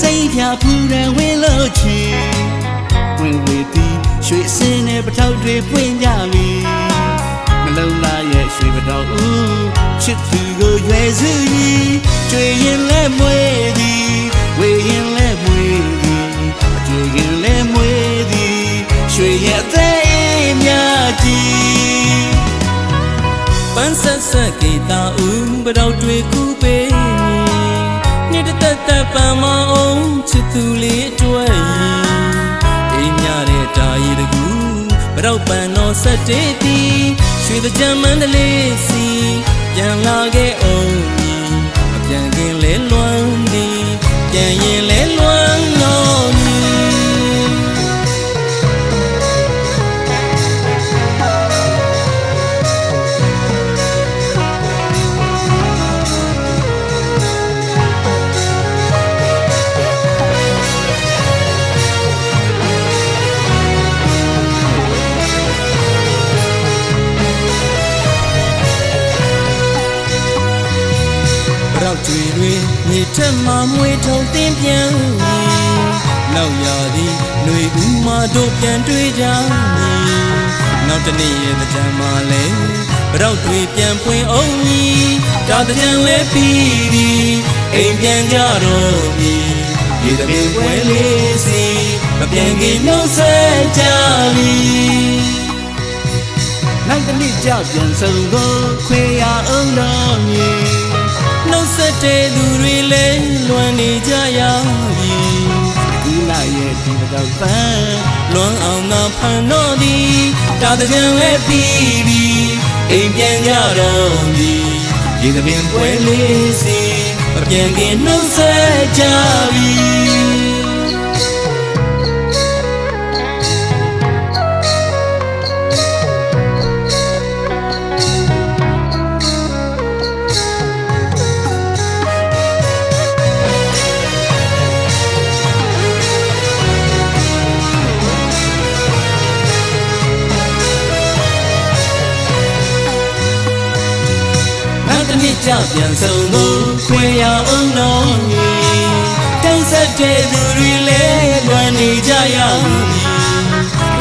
စိတ်ဖြာဖူးတယ်ဝင်လို့ချီဝင်ဝေတီရွှေစင်းနဲ့ပထောက်တွေပွင့်ကြပြီမလုံးလာရဲ့ရွှေပထောက်ဦးချစ်သူကိုရွယ်စုကြီးကျွေရင်လဲမွေးသည်ဝေရင်လဲမွေးသည်အကျွေရင်လဲမွေးသည်ရွှေရဲ့အသေးမြကြီးပန်းဆက်ဆက်ကေတာဦးပထောက်တွေကူပေးနေ့တသက်ပန်းမအောင်ချစ်သူလေးတွေ့အိမ်မြတဲ့တာရီတကူပထောက်ပန်းတော်ဆက်တေးသည်ရွှေတကြံမန္တလေးစီပြန်လာခဲ့အောင်အပြန်ခင်လဲလွမ်းသည်ပြန်ရင်လဲလွမ်းတော်မူရောက်တွေမြေထက်မှမွေထုံတင်းပြန်နောက်ရသည်ຫນွေဦးမတို့ပြန်တွေ့ကြမည်နောက်တနေ့ရဲ့ကြံမှလဲရောက်တွေပြန်ပွင့်အောင်မည်ဒါကြံလဲပြီးသည်အိမ်ပြန်ကြတော့မည်ဒီတပင်ပွဲလေးစီမပြန်ခင်နှုတ်ဆက်ကြမည်နိုင်တနေ့ကြပြန်ဆုံးကိုခွေရအောင်တော်မည်နှုတ်ဆက်တဲ့သူတွေလည်းလွမ်းနေကြရပြီဒီလာရဲ့ဒီတော့ပန်းလွမ်းအောင်သာဖန်တော့သည်ဒါတကြံလဲပြီးပြီအိမ်ပြန်ကြတော့ပြီဒီသပင်ပွဲလေးစီမပြန်ခင်နှုတ်ဆက်ကြပြီကြပြန်ဆုံးကိုခွေရအောင်တော်မူတောင်းဆက်တဲ့သူတွေလည်းလွမ်းနေကြရမည်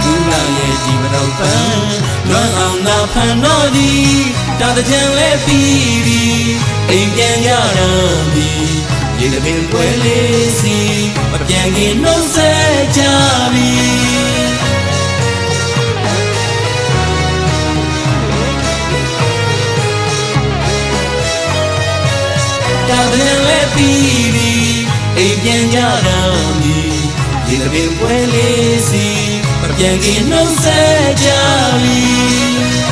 ဒီလာရဲ့ဒီမတော်ပန်းလွမ်းအောင်သာဖန်တော်သည်ဒါတကြံလဲပြီးပြီအိမ်ပြန်ကြတော့ပြီရေတပင်ပွဲလေးစီမပြန်ခင်နှုတ်ဆက်ကြပြီဒါတည်းလဲပြီးပြီအိမ်ပြန်ကြတော့မည်ဒီတပင်ပွဲလေးစီမပြန်ခင်နှုတ်ဆက်ကြပြီ